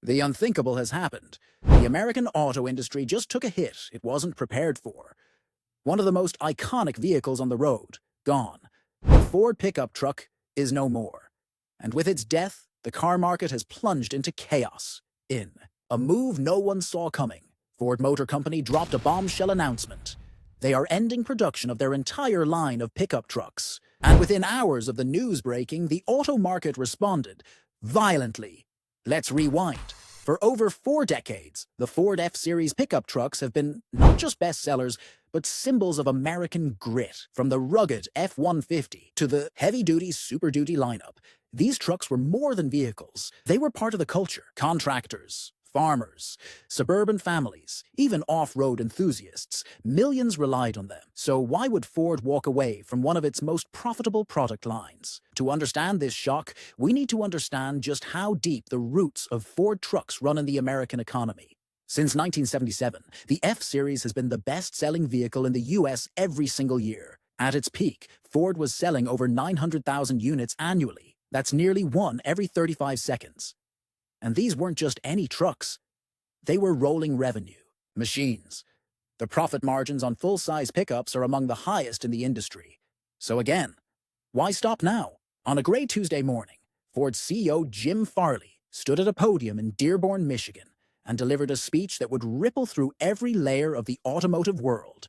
The unthinkable has happened. The American auto industry just took a hit it wasn't prepared for. One of the most iconic vehicles on the road, gone. The Ford pickup truck is no more. And with its death, the car market has plunged into chaos. In a move no one saw coming, Ford Motor Company dropped a bombshell announcement. They are ending production of their entire line of pickup trucks. And within hours of the news breaking, the auto market responded violently. Let's rewind. For over 4 decades, the Ford F-Series pickup trucks have been not just bestsellers, but symbols of American grit. From the rugged F-150 to the heavy-duty Super Duty lineup, these trucks were more than vehicles. They were part of the culture. Contractors, farmers, suburban families, even off-road enthusiasts, millions relied on them. So why would Ford walk away from one of its most profitable product lines? To understand this shock, we need to understand just how deep the roots of Ford trucks run in the American economy. Since 1977, the F-Series has been the best-selling vehicle in the US every single year. At its peak, Ford was selling over 900,000 units annually. That's nearly one every 35 seconds. And these weren't just any trucks. They were rolling revenue machines. The profit margins on full-size pickups are among the highest in the industry. So again, why stop now? On a gray Tuesday morning, Ford's CEO Jim Farley stood at a podium in Dearborn, Michigan, and delivered a speech that would ripple through every layer of the automotive world.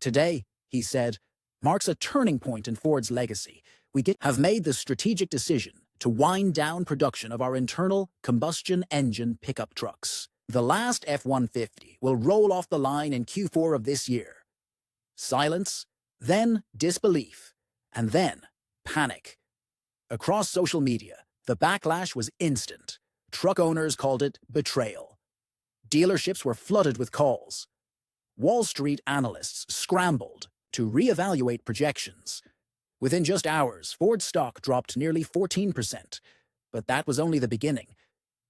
Today, he said, marks a turning point in Ford's legacy. We have made the strategic decision to wind down production of our internal combustion engine pickup trucks. The last F-150 will roll off the line in Q4 of this year. Silence, then disbelief, and then panic. Across social media, the backlash was instant. Truck owners called it betrayal. Dealerships were flooded with calls. Wall Street analysts scrambled to reevaluate projections. Within just hours, Ford stock dropped nearly 14%. But that was only the beginning.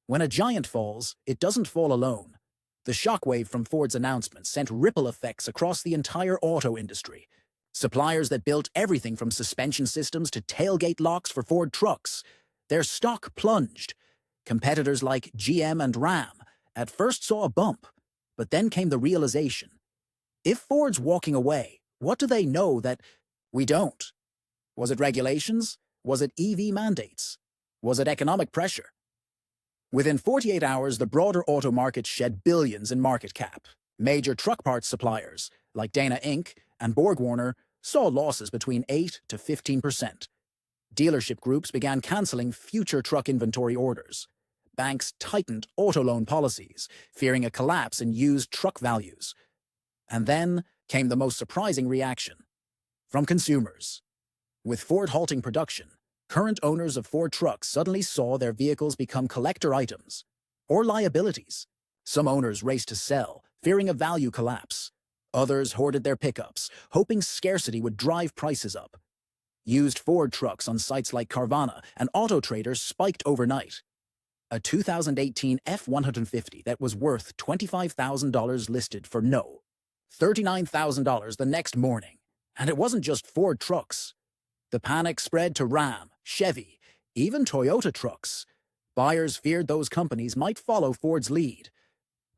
When a giant falls, it doesn't fall alone. The shockwave from Ford's announcement sent ripple effects across the entire auto industry. Suppliers that built everything from suspension systems to tailgate locks for Ford trucks, their stock plunged. Competitors like GM and Ram at first saw a bump, but then came the realization. If Ford's walking away, what do they know that we don't? Was it regulations? Was it EV mandates? Was it economic pressure? Within 48 hours, the broader auto market shed billions in market cap. Major truck parts suppliers, like Dana Inc. and BorgWarner, saw losses between 8 to 15%. Dealership groups began canceling future truck inventory orders. Banks tightened auto loan policies, fearing a collapse in used truck values. And then came the most surprising reaction from consumers. With Ford halting production, current owners of Ford trucks suddenly saw their vehicles become collector items or liabilities. Some owners raced to sell, fearing a value collapse. Others hoarded their pickups, hoping scarcity would drive prices up. Used Ford trucks on sites like Carvana and AutoTrader spiked overnight. A 2018 F-150 that was worth $25,000 listed for $39,000 the next morning. And it wasn't just Ford trucks. The panic spread to Ram, Chevy, even Toyota trucks. Buyers feared those companies might follow Ford's lead.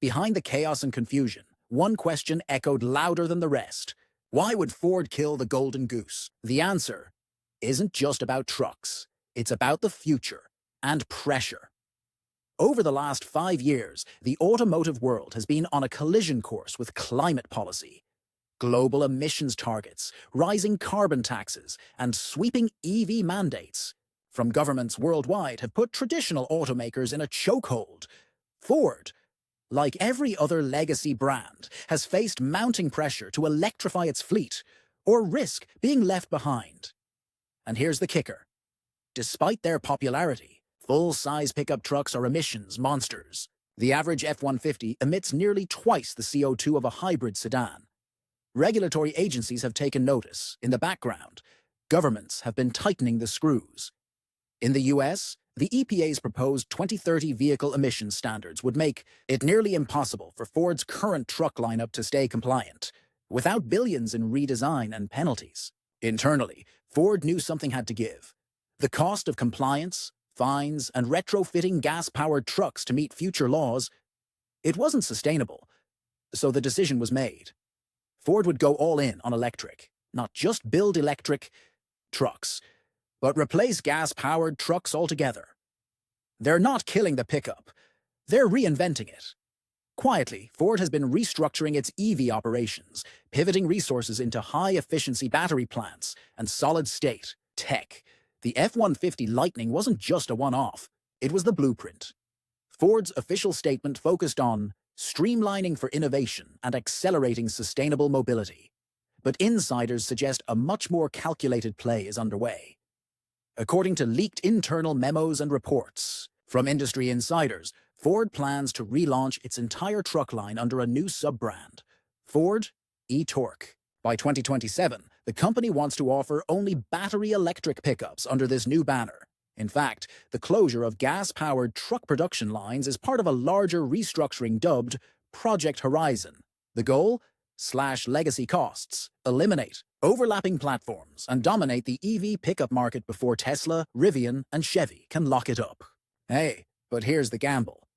Behind the chaos and confusion, one question echoed louder than the rest. Why would Ford kill the golden goose? The answer isn't just about trucks. It's about the future and pressure. Over the last 5 years, the automotive world has been on a collision course with climate policy. Global emissions targets, rising carbon taxes, and sweeping EV mandates from governments worldwide have put traditional automakers in a chokehold. Ford, like every other legacy brand, has faced mounting pressure to electrify its fleet or risk being left behind. And here's the kicker. Despite their popularity, full-size pickup trucks are emissions monsters. The average F-150 emits nearly twice the CO2 of a hybrid sedan. Regulatory agencies have taken notice. In the background, governments have been tightening the screws. In the US, the EPA's proposed 2030 vehicle emissions standards would make it nearly impossible for Ford's current truck lineup to stay compliant, without billions in redesign and penalties. Internally, Ford knew something had to give. The cost of compliance fines, and retrofitting gas-powered trucks to meet future laws, it wasn't sustainable. So the decision was made. Ford would go all in on electric, not just build electric trucks, but replace gas-powered trucks altogether. They're not killing the pickup. They're reinventing it. Quietly, Ford has been restructuring its EV operations, pivoting resources into high-efficiency battery plants and solid-state tech. The F-150 Lightning wasn't just a one-off. It was the blueprint. Ford's official statement focused on streamlining for innovation and accelerating sustainable mobility. But insiders suggest a much more calculated play is underway. According to leaked internal memos and reports from industry insiders, Ford plans to relaunch its entire truck line under a new sub-brand, Ford e-Torque. By 2027, the company wants to offer only battery electric pickups under this new banner. In fact, the closure of gas-powered truck production lines is part of a larger restructuring dubbed Project Horizon. The goal? Slash legacy costs, eliminate overlapping platforms, and dominate the EV pickup market before Tesla, Rivian, and Chevy can lock it up. Hey, but here's the gamble.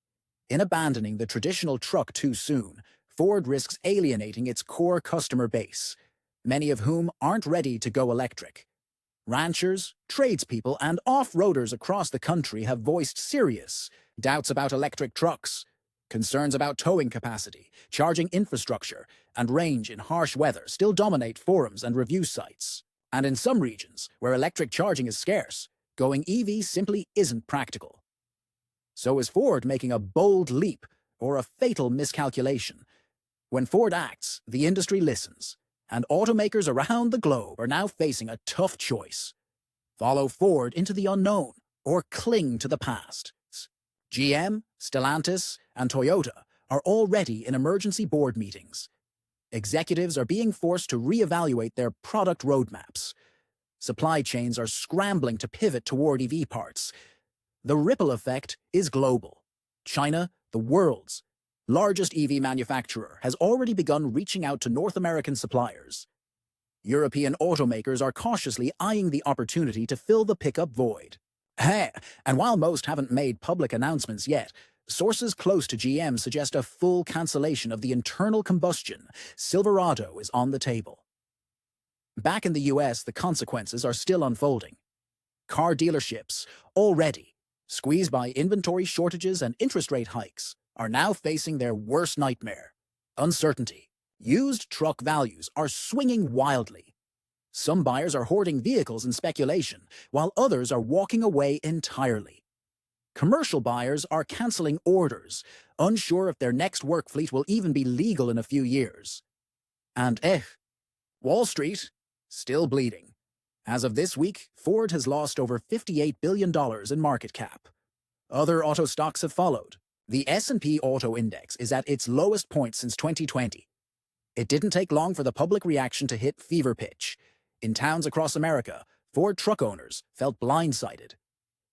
In abandoning the traditional truck too soon, Ford risks alienating its core customer base, many of whom aren't ready to go electric. Ranchers, tradespeople, and off-roaders across the country have voiced serious doubts about electric trucks. Concerns about towing capacity, charging infrastructure, and range in harsh weather still dominate forums and review sites. And in some regions, where electric charging is scarce, going EV simply isn't practical. So is Ford making a bold leap or a fatal miscalculation? When Ford acts, the industry listens, and automakers around the globe are now facing a tough choice. Follow Ford into the unknown or cling to the past. GM, Stellantis, and Toyota are already in emergency board meetings. Executives are being forced to reevaluate their product roadmaps. Supply chains are scrambling to pivot toward EV parts. The ripple effect is global. China, the world's largest EV manufacturer, has already begun reaching out to North American suppliers. European automakers are cautiously eyeing the opportunity to fill the pickup void. And while most haven't made public announcements yet, sources close to GM suggest a full cancellation of the internal combustion Silverado is on the table. Back in the US, the consequences are still unfolding. Car dealerships, already squeezed by inventory shortages and interest rate hikes, are now facing their worst nightmare: uncertainty. Used truck values are swinging wildly. Some buyers are hoarding vehicles in speculation, while others are walking away entirely. Commercial buyers are canceling orders, unsure if their next work fleet will even be legal in a few years. And Wall Street, still bleeding. As of this week, Ford has lost over $58 billion in market cap. Other auto stocks have followed. The S&P Auto Index is at its lowest point since 2020. It didn't take long for the public reaction to hit fever pitch. In towns across America, Ford truck owners felt blindsided.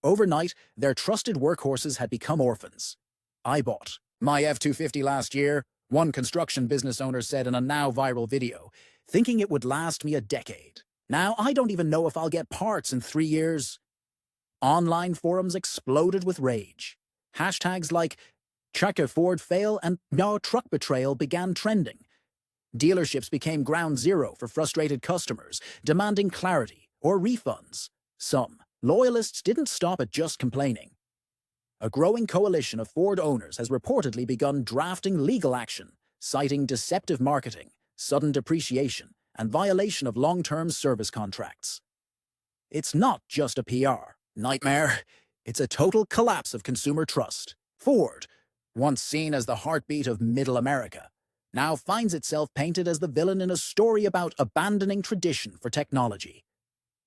Overnight, their trusted workhorses had become orphans. "I bought my F-250 last year," one construction business owner said in a now-viral video, "thinking it would last me a decade. Now I don't even know if I'll get parts in 3 years." Online forums exploded with rage. Hashtags like "Check a Ford fail" and "No truck betrayal" began trending. Dealerships became ground zero for frustrated customers, demanding clarity or refunds. Some loyalists didn't stop at just complaining. A growing coalition of Ford owners has reportedly begun drafting legal action, citing deceptive marketing, sudden depreciation, and violation of long-term service contracts. It's not just a PR nightmare. It's a total collapse of consumer trust. Ford, once seen as the heartbeat of Middle America, now finds itself painted as the villain in a story about abandoning tradition for technology.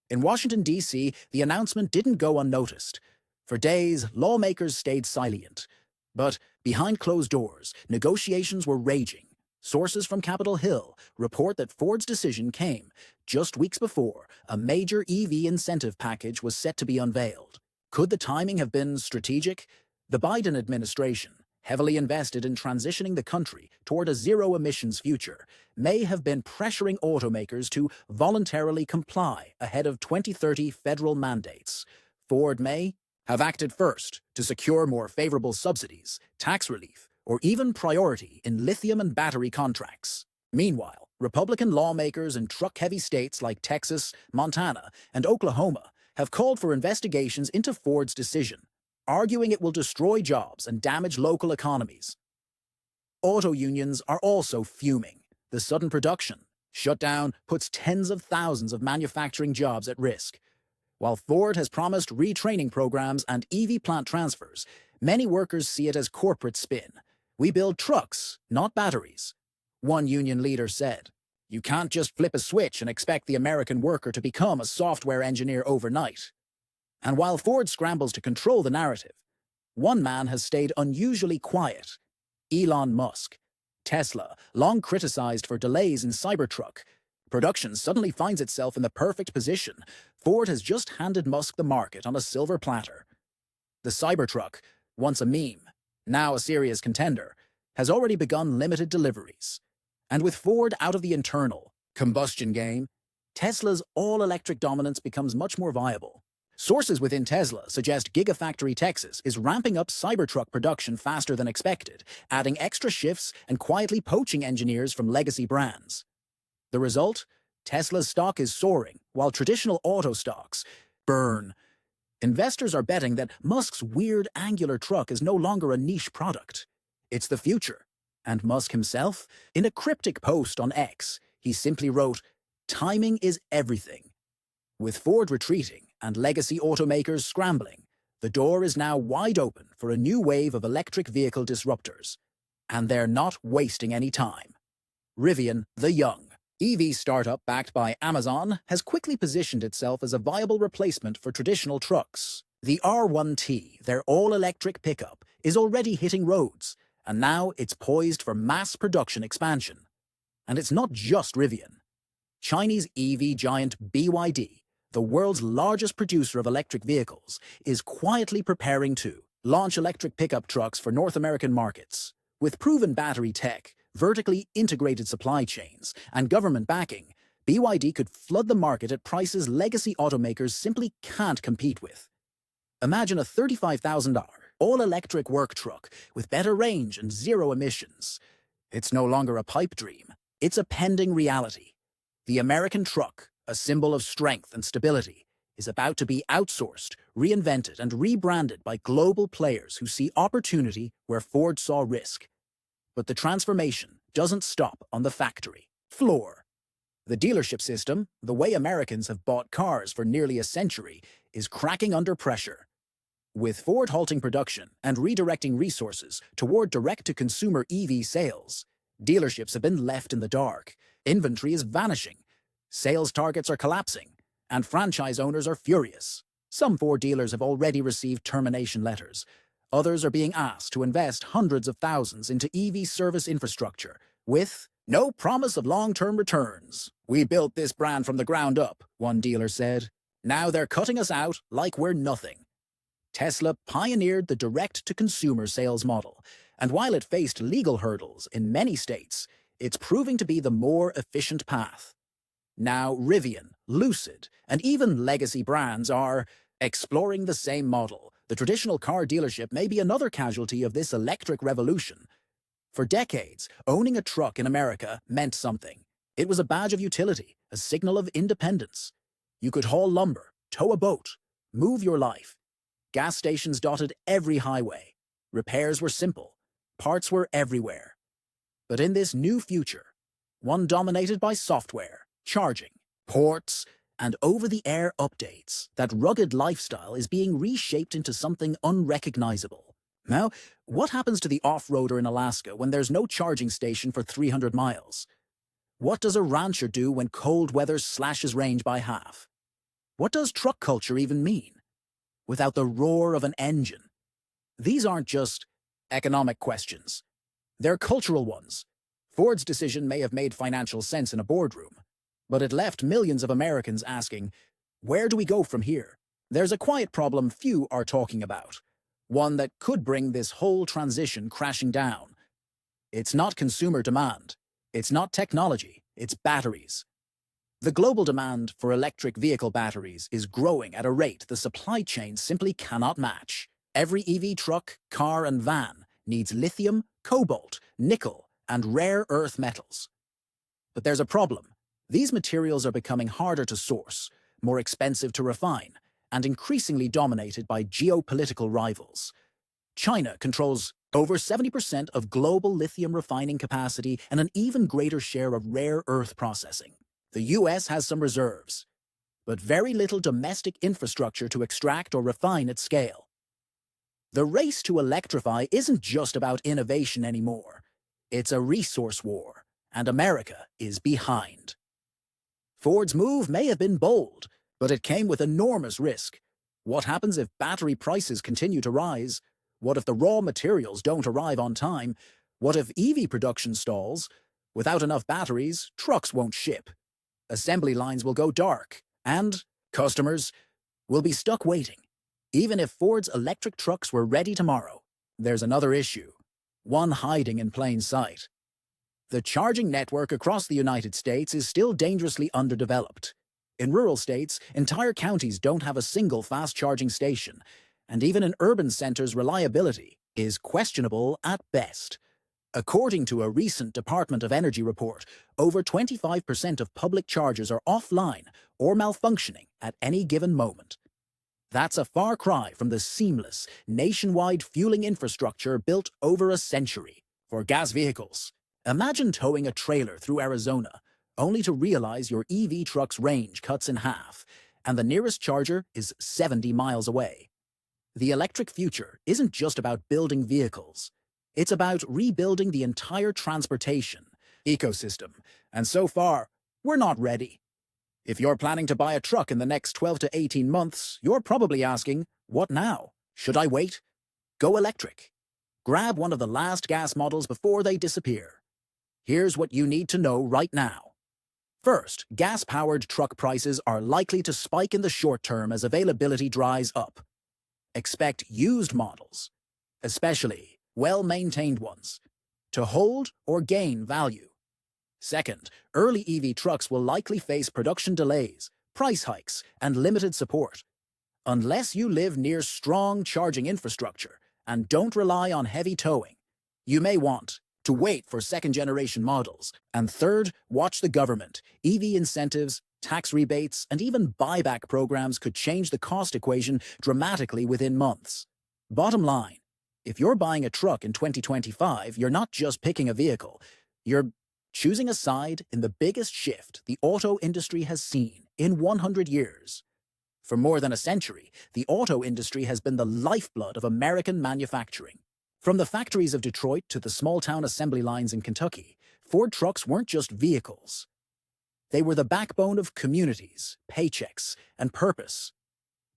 In Washington, D.C., the announcement didn't go unnoticed. For days, lawmakers stayed silent. But behind closed doors, negotiations were raging. Sources from Capitol Hill report that Ford's decision came just weeks before a major EV incentive package was set to be unveiled. Could the timing have been strategic? The Biden administration, heavily invested in transitioning the country toward a zero-emissions future, may have been pressuring automakers to voluntarily comply ahead of 2030 federal mandates. Ford may have acted first to secure more favorable subsidies, tax relief, or even priority in lithium and battery contracts. Meanwhile, Republican lawmakers in truck-heavy states like Texas, Montana, and Oklahoma have called for investigations into Ford's decision, arguing it will destroy jobs and damage local economies. Auto unions are also fuming. The sudden production shutdown puts tens of thousands of manufacturing jobs at risk. While Ford has promised retraining programs and EV plant transfers, many workers see it as corporate spin. We build trucks, not batteries. One union leader said, "You can't just flip a switch and expect the American worker to become a software engineer overnight." And while Ford scrambles to control the narrative, one man has stayed unusually quiet: Elon Musk. Tesla, long criticized for delays in Cybertruck, production suddenly finds itself in the perfect position. Ford has just handed Musk the market on a silver platter. The Cybertruck, once a meme, now a serious contender, has already begun limited deliveries. And with Ford out of the internal combustion game, Tesla's all-electric dominance becomes much more viable. Sources within Tesla suggest Gigafactory Texas is ramping up Cybertruck production faster than expected, adding extra shifts and quietly poaching engineers from legacy brands. The result? Tesla's stock is soaring, while traditional auto stocks burn. Investors are betting that Musk's weird angular truck is no longer a niche product. It's the future. And Musk himself? In a cryptic post on X, he simply wrote, "Timing is everything." With Ford retreating and legacy automakers scrambling, the door is now wide open for a new wave of electric vehicle disruptors. And they're not wasting any time. Rivian, the young EV startup backed by Amazon, has quickly positioned itself as a viable replacement for traditional trucks. The R1T, their all-electric pickup, is already hitting roads, and now it's poised for mass production expansion. And it's not just Rivian. Chinese EV giant BYD, the world's largest producer of electric vehicles, is quietly preparing to launch electric pickup trucks for North American markets. With proven battery tech, vertically integrated supply chains, and government backing, BYD could flood the market at prices legacy automakers simply can't compete with. Imagine a $35,000 all-electric work truck with better range and zero emissions. It's no longer a pipe dream. It's a pending reality. The American truck, a symbol of strength and stability, is about to be outsourced, reinvented, and rebranded by global players who see opportunity where Ford saw risk. But the transformation doesn't stop on the factory floor. The dealership system, the way Americans have bought cars for nearly a century, is cracking under pressure. With Ford halting production and redirecting resources toward direct-to-consumer EV sales, dealerships have been left in the dark. Inventory is vanishing. Sales targets are collapsing, and franchise owners are furious. Some Ford dealers have already received termination letters. Others are being asked to invest hundreds of thousands into EV service infrastructure, with no promise of long-term returns. "We built this brand from the ground up," one dealer said. "Now they're cutting us out like we're nothing." Tesla pioneered the direct-to-consumer sales model, and while it faced legal hurdles in many states, it's proving to be the more efficient path. Now Rivian, Lucid, and even legacy brands are exploring the same model. The traditional car dealership may be another casualty of this electric revolution. For decades, owning a truck in America meant something. It was a badge of utility, a signal of independence. You could haul lumber, tow a boat, move your life. Gas stations dotted every highway. Repairs were simple. Parts were everywhere. But in this new future, one dominated by software, charging, ports, and over-the-air updates, that rugged lifestyle is being reshaped into something unrecognizable. Now, what happens to the off-roader in Alaska when there's no charging station for 300 miles? What does a rancher do when cold weather slashes range by half? What does truck culture even mean without the roar of an engine? These aren't just economic questions. They're cultural ones. Ford's decision may have made financial sense in a boardroom, but it left millions of Americans asking, where do we go from here? There's a quiet problem few are talking about, one that could bring this whole transition crashing down. It's not consumer demand. It's not technology. It's batteries. The global demand for electric vehicle batteries is growing at a rate the supply chain simply cannot match. Every EV truck, car, and van needs lithium, cobalt, nickel, and rare earth metals. But there's a problem. These materials are becoming harder to source, more expensive to refine, and increasingly dominated by geopolitical rivals. China controls over 70% of global lithium refining capacity and an even greater share of rare earth processing. The US has some reserves, but very little domestic infrastructure to extract or refine at scale. The race to electrify isn't just about innovation anymore. It's a resource war, and America is behind. Ford's move may have been bold, but it came with enormous risk. What happens if battery prices continue to rise? What if the raw materials don't arrive on time? What if EV production stalls? Without enough batteries, trucks won't ship. Assembly lines will go dark, and customers will be stuck waiting. Even if Ford's electric trucks were ready tomorrow, there's another issue, one hiding in plain sight. The charging network across the United States is still dangerously underdeveloped. In rural states, entire counties don't have a single fast-charging station, and even in urban centers, reliability is questionable at best. According to a recent Department of Energy report, over 25% of public chargers are offline or malfunctioning at any given moment. That's a far cry from the seamless, nationwide fueling infrastructure built over a century. For gas vehicles, imagine towing a trailer through Arizona, only to realize your EV truck's range cuts in half, and the nearest charger is 70 miles away. The electric future isn't just about building vehicles. It's about rebuilding the entire transportation ecosystem, and so far, we're not ready. If you're planning to buy a truck in the next 12 to 18 months, you're probably asking, what now? Should I wait? Go electric. Grab one of the last gas models before they disappear. Here's what you need to know right now. First, gas-powered truck prices are likely to spike in the short term as availability dries up. Expect used models, especially well-maintained ones, to hold or gain value. Second, early EV trucks will likely face production delays, price hikes, and limited support. Unless you live near strong charging infrastructure and don't rely on heavy towing, you may want to wait for second-generation models. And third, watch the government. EV incentives, tax rebates, and even buyback programs could change the cost equation dramatically within months. Bottom line, if you're buying a truck in 2025, you're not just picking a vehicle, you're choosing a side in the biggest shift the auto industry has seen in 100 years. For more than a century, the auto industry has been the lifeblood of American manufacturing. From the factories of Detroit to the small-town assembly lines in Kentucky, Ford trucks weren't just vehicles. They were the backbone of communities, paychecks, and purpose.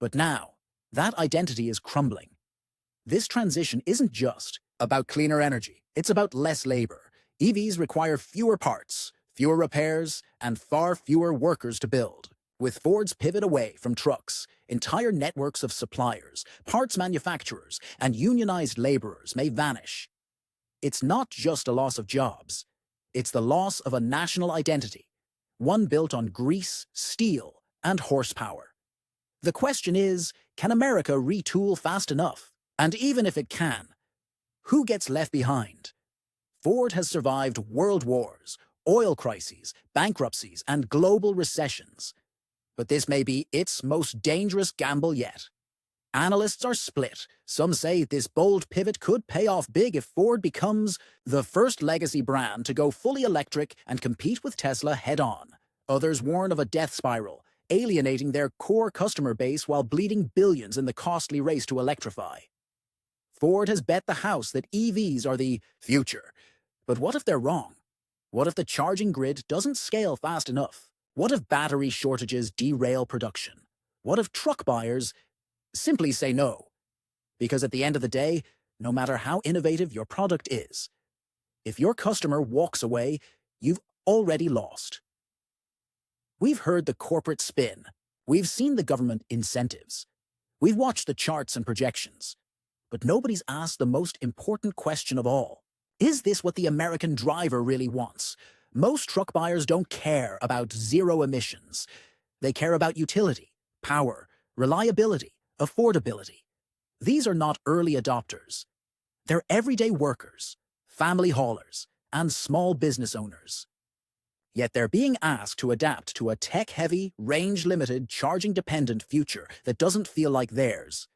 But now, that identity is crumbling. This transition isn't just about cleaner energy, it's about less labor. EVs require fewer parts, fewer repairs, and far fewer workers to build. With Ford's pivot away from trucks, entire networks of suppliers, parts manufacturers, and unionized laborers may vanish. It's not just a loss of jobs. It's the loss of a national identity, one built on grease, steel, and horsepower. The question is, can America retool fast enough? And even if it can, who gets left behind? Ford has survived world wars, oil crises, bankruptcies, and global recessions. But this may be its most dangerous gamble yet. Analysts are split. Some say this bold pivot could pay off big if Ford becomes the first legacy brand to go fully electric and compete with Tesla head-on. Others warn of a death spiral, alienating their core customer base while bleeding billions in the costly race to electrify. Ford has bet the house that EVs are the future. But what if they're wrong? What if the charging grid doesn't scale fast enough? What if battery shortages derail production? What if truck buyers simply say no? Because at the end of the day, no matter how innovative your product is, if your customer walks away, you've already lost. We've heard the corporate spin. We've seen the government incentives. We've watched the charts and projections. But nobody's asked the most important question of all. Is this what the American driver really wants? Most truck buyers don't care about zero emissions. They care about utility, power, reliability, affordability. These are not early adopters. They're everyday workers, family haulers, and small business owners. Yet they're being asked to adapt to a tech-heavy, range-limited, charging-dependent future that doesn't feel like theirs.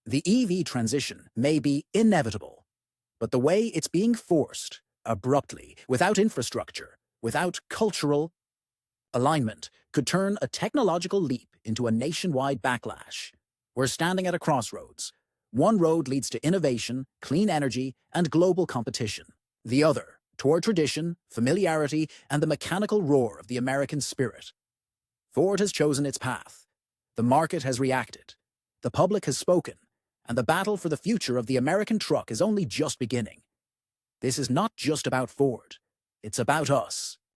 The EV transition may be inevitable, but the way it's being forced, abruptly, without infrastructure, without cultural alignment, could turn a technological leap into a nationwide backlash. We're standing at a crossroads. One road leads to innovation, clean energy, and global competition. The other, toward tradition, familiarity, and the mechanical roar of the American spirit. Ford has chosen its path. The market has reacted. The public has spoken. And the battle for the future of the American truck is only just beginning. This is not just about Ford. It's about us.